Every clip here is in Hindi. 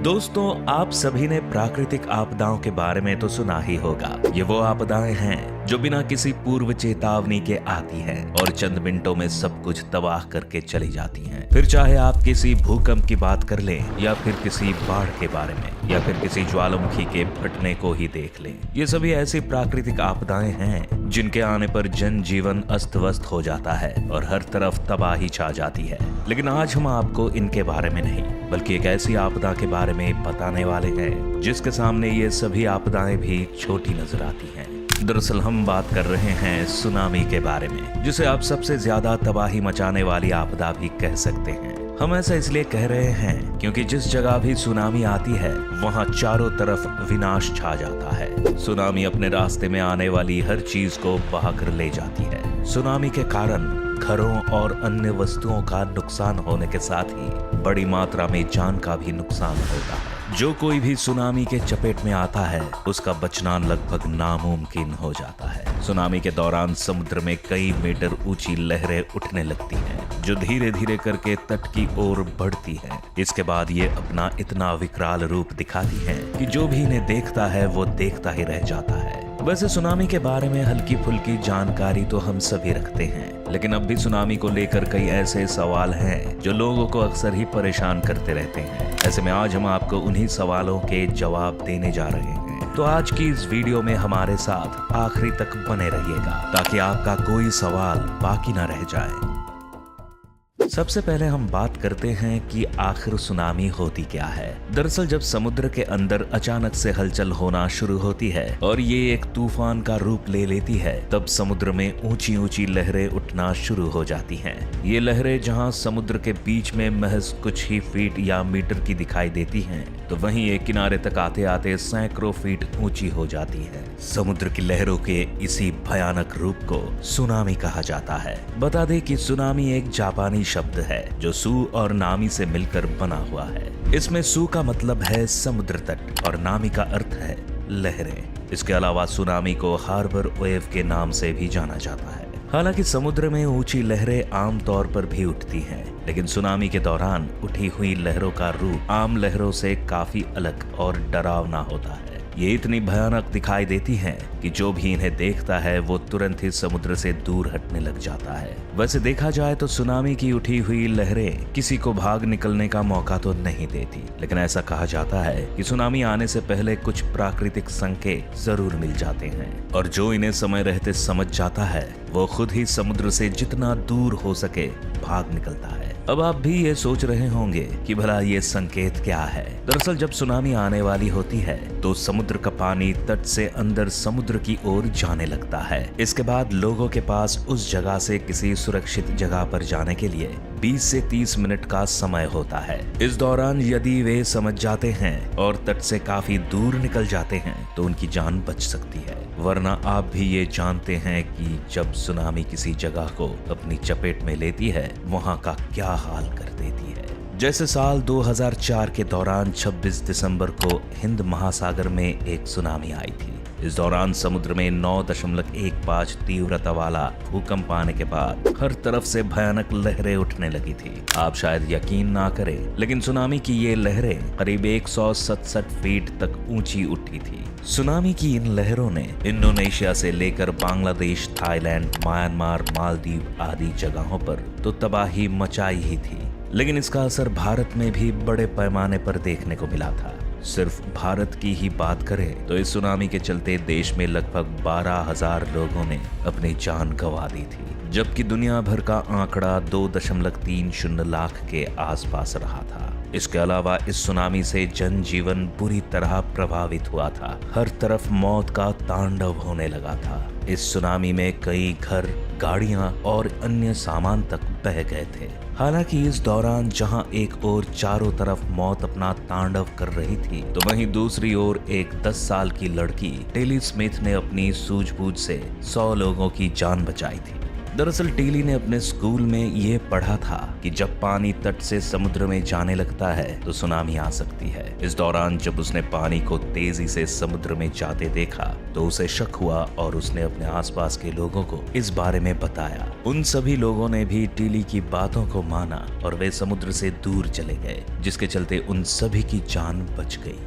दोस्तों, आप सभी ने प्राकृतिक आपदाओं के बारे में तो सुना ही होगा। ये वो आपदाएं हैं जो बिना किसी पूर्व चेतावनी के आती हैं और चंद मिनटों में सब कुछ तबाह करके चली जाती हैं। फिर चाहे आप किसी भूकंप की बात कर लें या फिर किसी बाढ़ के बारे में या फिर किसी ज्वालामुखी के फटने को ही देख लें, ये सभी ऐसी प्राकृतिक आपदाएं हैं जिनके आने पर जनजीवन अस्त व्यस्त हो जाता है और हर तरफ तबाही छा जाती है। लेकिन आज हम आपको इनके बारे में नहीं बल्कि एक ऐसी आपदा के बारे में बताने वाले हैं जिसके सामने ये सभी आपदाएं भी छोटी नजर आती हैं। दरअसल हम बात कर रहे हैं सुनामी के बारे में, जिसे आप सबसे ज्यादा तबाही मचाने वाली आपदा भी कह सकते हैं। हम ऐसा इसलिए कह रहे हैं क्योंकि जिस जगह भी सुनामी आती है वहाँ चारों तरफ विनाश छा जाता है। सुनामी अपने रास्ते में आने वाली हर चीज को बहाकर ले जाती है। सुनामी के कारण घरों और अन्य वस्तुओं का नुकसान होने के साथ ही बड़ी मात्रा में जान का भी नुकसान होता है। जो कोई भी सुनामी के चपेट में आता है उसका बचना लगभग नामुमकिन हो जाता है। सुनामी के दौरान समुद्र में कई मीटर ऊंची लहरें उठने लगती हैं, जो धीरे धीरे करके तट की ओर बढ़ती हैं। इसके बाद ये अपना इतना विकराल रूप दिखाती हैं कि जो भी इन्हें देखता है वो देखता ही रह जाता है। वैसे सुनामी के बारे में हल्की फुल्की जानकारी तो हम सभी रखते हैं, लेकिन अब भी सुनामी को लेकर कई ऐसे सवाल हैं जो लोगों को अक्सर ही परेशान करते रहते हैं। ऐसे में आज हम आपको उन्हीं सवालों के जवाब देने जा रहे हैं। तो आज की इस वीडियो में हमारे साथ आखिरी तक बने रहिएगा ताकि आपका कोई सवाल बाकी ना रह जाए। सबसे पहले हम बात करते हैं कि आखिर सुनामी होती क्या है। दरअसल जब समुद्र के अंदर अचानक से हलचल होना शुरू होती है और ये एक तूफान का रूप ले लेती है, तब समुद्र में ऊंची ऊंची लहरें उठना शुरू हो जाती हैं। ये लहरें जहां समुद्र के बीच में महज कुछ ही फीट या मीटर की दिखाई देती हैं, तो वहीं ये किनारे तक आते आते सैकड़ों फीट ऊंची हो जाती है। समुद्र की लहरों के इसी भयानक रूप को सुनामी कहा जाता है। बता दें कि सुनामी एक जापानी शब्द है जो सू और नामी से मिलकर बना हुआ है। इसमें सू का मतलब है समुद्र तट और नामी का अर्थ है लहरें। इसके अलावा सुनामी को हार्बर वेव के नाम से भी जाना जाता है। हालांकि समुद्र में ऊंची लहरें आम तौर पर भी उठती हैं, लेकिन सुनामी के दौरान उठी हुई लहरों का रूप आम लहरों से काफी अलग और डरावना होता है। ये इतनी भयानक दिखाई देती हैं कि जो भी इन्हें देखता है वो तुरंत ही समुद्र से दूर हटने लग जाता है। वैसे देखा जाए तो सुनामी की उठी हुई लहरें किसी को भाग निकलने का मौका तो नहीं देती, लेकिन ऐसा कहा जाता है कि सुनामी आने से पहले कुछ प्राकृतिक संकेत जरूर मिल जाते हैं और जो इन्हें समय रहते समझ जाता है वो खुद ही समुद्र से जितना दूर हो सके भाग निकलता है। अब आप भी ये सोच रहे होंगे कि भला ये संकेत क्या है। दरअसल जब सुनामी आने वाली होती है तो समुद्र का पानी तट से अंदर समुद्र की ओर जाने लगता है। इसके बाद लोगों के पास उस जगह से किसी सुरक्षित जगह पर जाने के लिए 20 से 30 मिनट का समय होता है। इस दौरान यदि वे समझ जाते हैं और तट से काफी दूर निकल जाते हैं तो उनकी जान बच सकती है, वरना आप भी ये जानते हैं कि जब सुनामी किसी जगह को अपनी चपेट में लेती है वहां का क्या हाल कर देती है। जैसे साल 2004 के दौरान 26 दिसंबर को हिंद महासागर में एक सुनामी आई थी। इस दौरान समुद्र में 9.15 तीव्रता वाला भूकंप आने के बाद हर तरफ से भयानक लहरें उठने लगी थी। आप शायद यकीन ना करें, लेकिन सुनामी की ये लहरें करीब 167 फीट तक ऊंची उठी थी। सुनामी की इन लहरों ने इंडोनेशिया से लेकर बांग्लादेश, थाईलैंड, म्यांमार, मालदीव आदि जगहों पर तो तबाही मचाई ही थी, लेकिन इसका असर भारत में भी बड़े पैमाने पर देखने को मिला था। सिर्फ भारत की ही बात करें तो इस सुनामी के चलते देश में लगभग 12,000 लोगों ने अपनी जान गंवा दी थी, जबकि दुनिया भर का आंकड़ा 2.30 लाख के आसपास रहा था। इसके अलावा इस सुनामी से जनजीवन बुरी तरह प्रभावित हुआ था। हर तरफ मौत का तांडव होने लगा था। इस सुनामी में कई घर, गाड़ियां और अन्य सामान तक बह गए थे। हालांकि इस दौरान जहां एक ओर चारों तरफ मौत अपना तांडव कर रही थी, तो वहीं दूसरी ओर एक 10 साल की लड़की टेली स्मिथ ने अपनी सूझबूझ से 100 लोगों की जान बचाई थी। दरअसल टीली ने अपने स्कूल में ये पढ़ा था कि जब पानी तट से समुद्र में जाने लगता है तो सुनामी आ सकती है। इस दौरान जब उसने पानी को तेजी से समुद्र में जाते देखा तो उसे शक हुआ और उसने अपने आसपास के लोगों को इस बारे में बताया। उन सभी लोगों ने भी टीली की बातों को माना और वे समुद्र से दूर चले गए, जिसके चलते उन सभी की जान बच गई।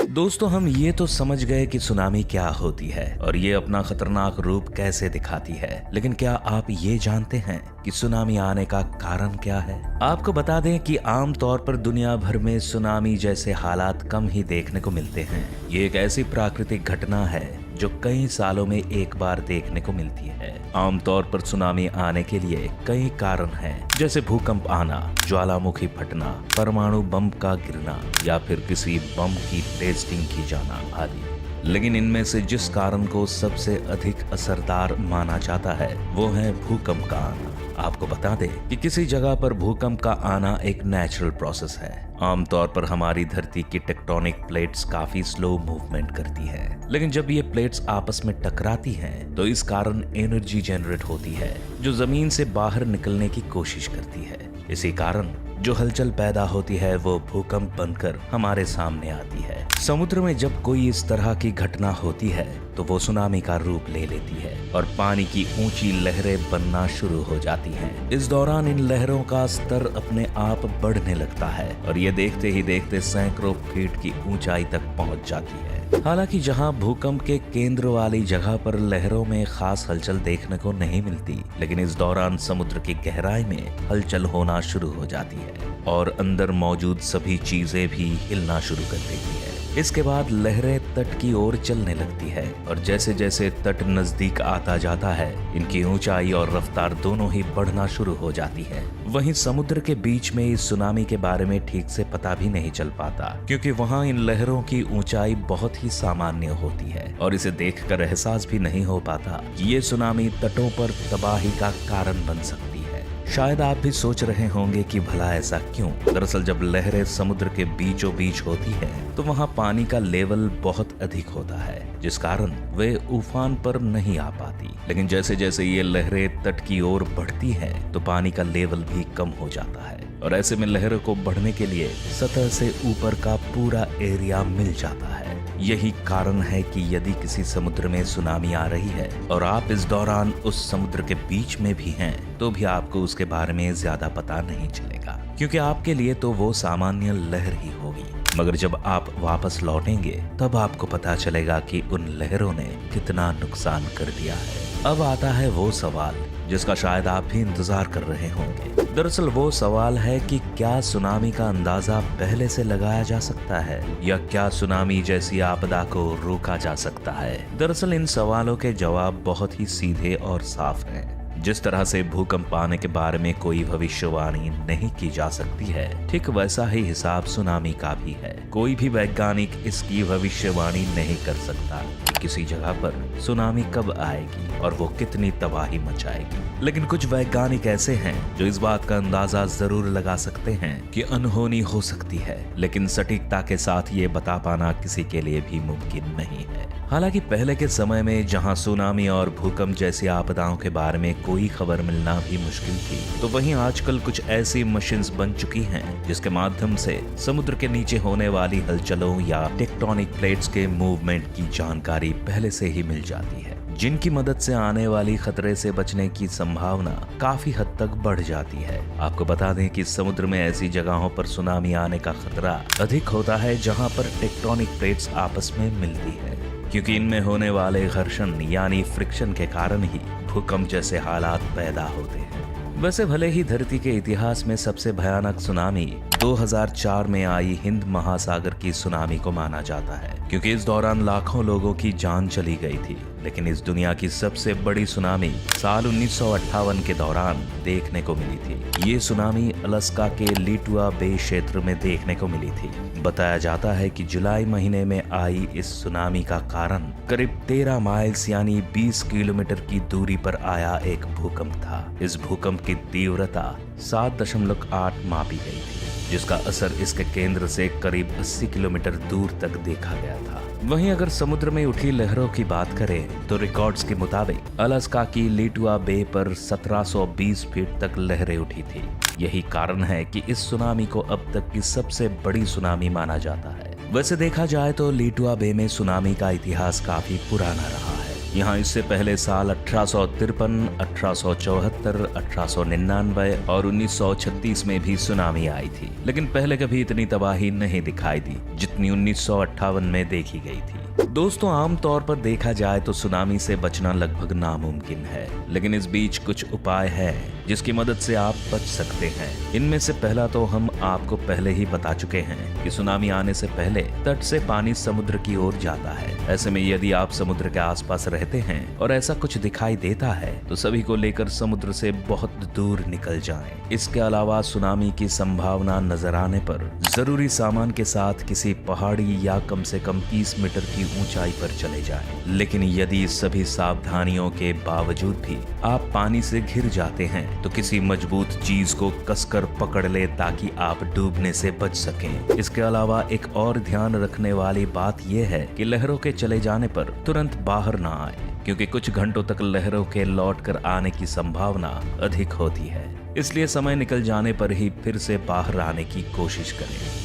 दोस्तों, हम ये तो समझ गए कि सुनामी क्या होती है और ये अपना खतरनाक रूप कैसे दिखाती है, लेकिन क्या आप ये जानते हैं कि सुनामी आने का कारण क्या है? आपको बता दें कि आम तौर पर दुनिया भर में सुनामी जैसे हालात कम ही देखने को मिलते हैं। ये एक ऐसी प्राकृतिक घटना है जो कई सालों में एक बार देखने को मिलती है। आमतौर पर सुनामी आने के लिए कई कारण हैं, जैसे भूकंप आना, ज्वालामुखी फटना, परमाणु बम का गिरना या फिर किसी बम की टेस्टिंग की जाना आदि। लेकिन इनमें से जिस कारण को सबसे अधिक असरदार माना जाता है वो है भूकंप का आना। आपको बता दें कि किसी जगह पर भूकंप का आना एक नेचुरल प्रोसेस है। आमतौर पर हमारी धरती की टेक्टोनिक प्लेट्स काफी स्लो मूवमेंट करती हैं, लेकिन जब ये प्लेट्स आपस में टकराती हैं तो इस कारण एनर्जी जनरेट होती है जो जमीन से बाहर निकलने की कोशिश करती है। इसी कारण जो हलचल पैदा होती है वो भूकंप बनकर हमारे सामने आती है। समुद्र में जब कोई इस तरह की घटना होती है तो वो सुनामी का रूप ले लेती है और पानी की ऊंची लहरें बनना शुरू हो जाती हैं। इस दौरान इन लहरों का स्तर अपने आप बढ़ने लगता है और ये देखते ही देखते सैकड़ों फीट की ऊंचाई तक पहुंच जाती है। हालांकि जहां भूकंप के केंद्र वाली जगह पर लहरों में खास हलचल देखने को नहीं मिलती, लेकिन इस दौरान समुद्र की गहराई में हलचल होना शुरू हो जाती है और अंदर मौजूद सभी चीजें भी हिलना शुरू कर देती है। इसके बाद लहरें तट की ओर चलने लगती है और जैसे जैसे तट नजदीक आता जाता है इनकी ऊंचाई और रफ्तार दोनों ही बढ़ना शुरू हो जाती है। वहीं समुद्र के बीच में इस सुनामी के बारे में ठीक से पता भी नहीं चल पाता, क्योंकि वहां इन लहरों की ऊंचाई बहुत ही सामान्य होती है और इसे देखकर एहसास भी नहीं हो पाता कि ये सुनामी तटों पर तबाही का कारण बन सकती है। शायद आप भी सोच रहे होंगे कि भला ऐसा क्यों? दरअसल जब लहरें समुद्र के बीचों बीच होती है तो वहां पानी का लेवल बहुत अधिक होता है, जिस कारण वे उफान पर नहीं आ पाती। लेकिन जैसे जैसे ये लहरें तट की ओर बढ़ती हैं तो पानी का लेवल भी कम हो जाता है और ऐसे में लहरों को बढ़ने के लिए सतह से ऊपर का पूरा एरिया मिल जाता है। यही कारण है कि यदि किसी समुद्र में सुनामी आ रही है और आप इस दौरान उस समुद्र के बीच में भी हैं तो भी आपको उसके बारे में ज्यादा पता नहीं चलेगा, क्योंकि आपके लिए तो वो सामान्य लहर ही होगी। मगर जब आप वापस लौटेंगे तब आपको पता चलेगा कि उन लहरों ने कितना नुकसान कर दिया है। अब आता है वो सवाल जिसका शायद आप भी इंतजार कर रहे होंगे। दरअसल वो सवाल है कि क्या सुनामी का अंदाजा पहले से लगाया जा सकता है या क्या सुनामी जैसी आपदा को रोका जा सकता है? दरअसल इन सवालों के जवाब बहुत ही सीधे और साफ हैं। जिस तरह से भूकंप आने के बारे में कोई भविष्यवाणी नहीं की जा सकती है, ठीक वैसा ही हिसाब सुनामी का भी है। कोई भी वैज्ञानिक इसकी भविष्यवाणी नहीं कर सकता कि किसी जगह पर सुनामी कब आएगी और वो कितनी तबाही मचाएगी। लेकिन कुछ वैज्ञानिक ऐसे हैं जो इस बात का अंदाजा जरूर लगा सकते हैं कि अनहोनी हो सकती है, लेकिन सटीकता के साथ ये बता पाना किसी के लिए भी मुमकिन नहीं है। हालांकि पहले के समय में जहां सुनामी और भूकंप जैसी आपदाओं के बारे में कोई खबर मिलना भी मुश्किल थी, तो वहीं आजकल कुछ ऐसी मशीन्स बन चुकी हैं जिसके माध्यम से समुद्र के नीचे होने वाली हलचलों या टेक्टोनिक प्लेट्स के मूवमेंट की जानकारी पहले से ही मिल जाती है, जिनकी मदद से आने वाली खतरे से बचने की संभावना काफी हद तक बढ़ जाती है। आपको बता दें कि समुद्र में ऐसी जगहों पर सुनामी आने का खतरा अधिक होता है जहां पर टेक्टोनिक प्लेट्स आपस में मिलती है, क्योंकि इनमें होने वाले घर्षण यानी फ्रिक्शन के कारण ही भूकंप जैसे हालात पैदा होते हैं। वैसे भले ही धरती के इतिहास में सबसे भयानक सुनामी 2004 में आई हिंद महासागर की सुनामी को माना जाता है, क्योंकि इस दौरान लाखों लोगों की जान चली गई थी। लेकिन इस दुनिया की सबसे बड़ी सुनामी साल 1958 के दौरान देखने को मिली थी। ये सुनामी अलास्का के लिटुआ बे क्षेत्र में देखने को मिली थी। बताया जाता है कि जुलाई महीने में आई इस सुनामी का कारण करीब 13 माइल्स यानी 20 किलोमीटर की दूरी पर आया एक भूकंप था। इस भूकंप की तीव्रता 7.8 मापी गई थी, जिसका असर इसके केंद्र से करीब 80 किलोमीटर दूर तक देखा गया था। वहीं अगर समुद्र में उठी लहरों की बात करें तो रिकॉर्ड्स के मुताबिक अलास्का की लिटुआ बे पर 1720 फीट तक लहरें उठी थी। यही कारण है कि इस सुनामी को अब तक की सबसे बड़ी सुनामी माना जाता है। वैसे देखा जाए तो लिटुआ बे में सुनामी का इतिहास काफी पुराना रहा है। यहाँ इससे पहले साल 1853, 1874, 1899 और 1936 में भी सुनामी आई थी, लेकिन पहले कभी इतनी तबाही नहीं दिखाई दी जितनी 1958 में देखी गई थी। दोस्तों, आमतौर पर देखा जाए तो सुनामी से बचना लगभग नामुमकिन है, लेकिन इस बीच कुछ उपाय हैं जिसकी मदद से आप बच सकते हैं। इनमें से पहला तो हम आपको पहले ही बता चुके हैं कि सुनामी आने से पहले तट से पानी समुद्र की ओर जाता है। ऐसे में यदि आप समुद्र के आसपास रहते हैं और ऐसा कुछ दिखाई देता है तो सभी को लेकर समुद्र से बहुत दूर निकल जाएं। इसके अलावा सुनामी की संभावना नजर आने पर जरूरी सामान के साथ किसी पहाड़ी या कम से कम 30 मीटर की ऊंचाई पर चले जाएं। लेकिन यदि सभी सावधानियों के बावजूद भी आप पानी से घिर जाते हैं तो किसी मजबूत चीज को कसकर पकड़ ले ताकि आप डूबने से बच सकें। इसके अलावा एक और ध्यान रखने वाली बात यह है कि लहरों के चले जाने पर तुरंत बाहर ना आए, क्योंकि कुछ घंटों तक लहरों के लौट कर आने की संभावना अधिक होती है। इसलिए समय निकल जाने पर ही फिर से बाहर आने की कोशिश करें।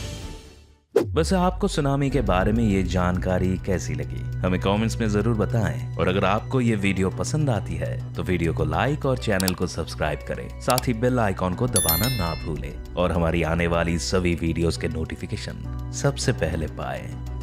वैसे आपको सुनामी के बारे में ये जानकारी कैसी लगी, हमें कमेंट्स में जरूर बताएं। और अगर आपको ये वीडियो पसंद आती है तो वीडियो को लाइक और चैनल को सब्सक्राइब करें। साथ ही बेल आइकॉन को दबाना ना भूलें और हमारी आने वाली सभी वीडियोस के नोटिफिकेशन सबसे पहले पाएं।